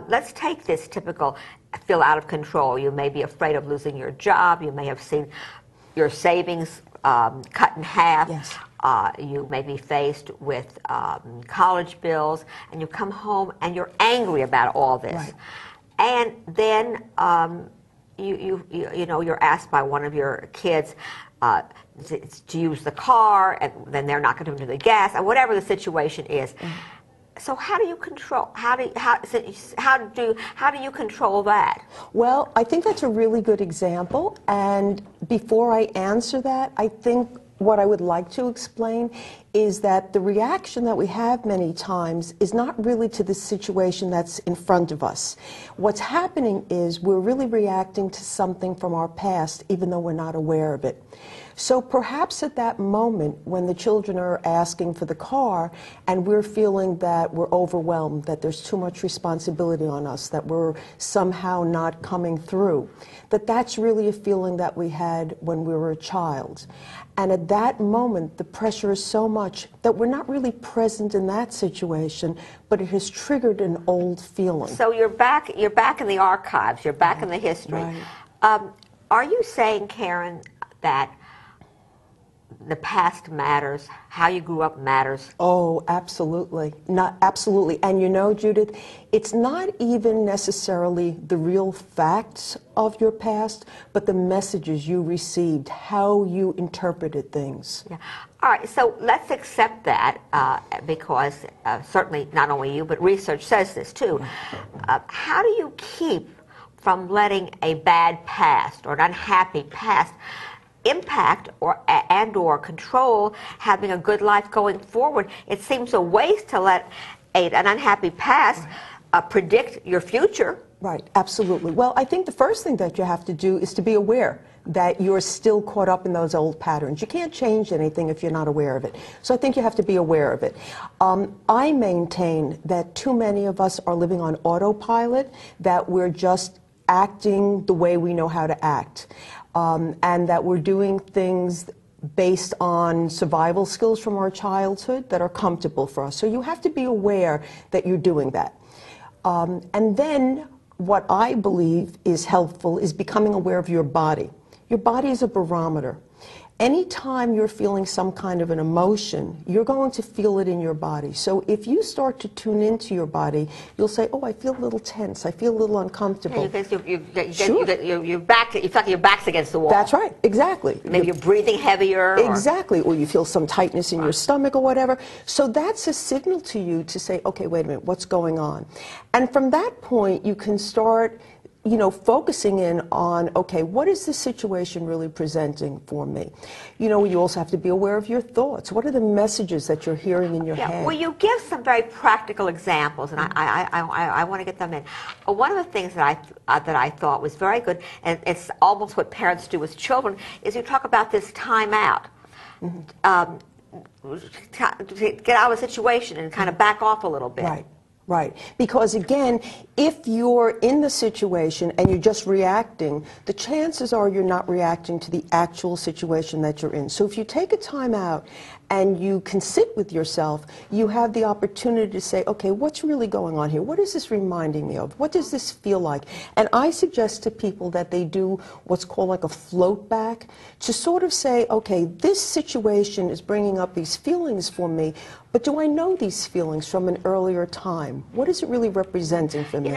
let's take this typical feel out of control. You may be afraid of losing your job. You may have seen your savings cut in half. Yes. You may be faced with college bills, and you come home and you're angry about all this. Right. And then you know, you're asked by one of your kids to use the car, and then they're not going to do the gas, or whatever the situation is. So how do you control? How do you control that? Well, I think that's a really good example. And before I answer that, I think what I would like to explain is that the reaction that we have many times is not really to the situation that's in front of us. What's happening is we're really reacting to something from our past, even though we're not aware of it. So perhaps at that moment when the children are asking for the car and we're feeling that we're overwhelmed, that there's too much responsibility on us, that we're somehow not coming through, that's really a feeling that we had when we were a child. And at that moment, the pressure is so much that we're not really present in that situation, but it has triggered an old feeling. So you're back in the archives, you're back in the history. Right. Are you saying, Karen, that the past matters, how you grew up matters? Oh, absolutely. Absolutely. And you know, Judith, it's not even necessarily the real facts of your past, but the messages you received, how you interpreted things. Yeah. All right, so let's accept that because certainly not only you, but research says this too. How do you keep from letting a bad past or an unhappy past impact or control having a good life going forward? It seems a waste to let an unhappy past predict your future. Right, absolutely. Well, I think the first thing that you have to do is to be aware that you're still caught up in those old patterns. You can't change anything if you're not aware of it. So I think you have to be aware of it. I maintain that too many of us are living on autopilot, that we're just acting the way we know how to act. And that we're doing things based on survival skills from our childhood that are comfortable for us. So you have to be aware that you're doing that. And then what I believe is helpful is becoming aware of your body. Your body is a barometer. Anytime you're feeling some kind of an emotion, you're going to feel it in your body. So if you start to tune into your body, you'll say, oh, I feel a little tense, I feel a little uncomfortable. Yeah, Sure. you feel like your back's against the wall. That's right, exactly. Maybe you're breathing heavier. Exactly, or you feel some tightness in your stomach or whatever. So that's a signal to you to say, okay, wait a minute, what's going on? And from that point, you can start focusing in on, okay, what is this situation really presenting for me? You also have to be aware of your thoughts. What are the messages that you're hearing in your head? Well, you give some very practical examples, and I want to get them in. One of the things that I thought was very good, and it's almost what parents do with children, is you talk about this time out. To get out of a situation and kind of back off a little bit. Right. Right. Because again, if you're in the situation and you're just reacting, the chances are you're not reacting to the actual situation that you're in. So if you take a time out and you can sit with yourself, you have the opportunity to say, okay, what's really going on here? What is this reminding me of? What does this feel like? And I suggest to people that they do what's called like a float back, to sort of say, okay, this situation is bringing up these feelings for me, but do I know these feelings from an earlier time? What is it really representing for me?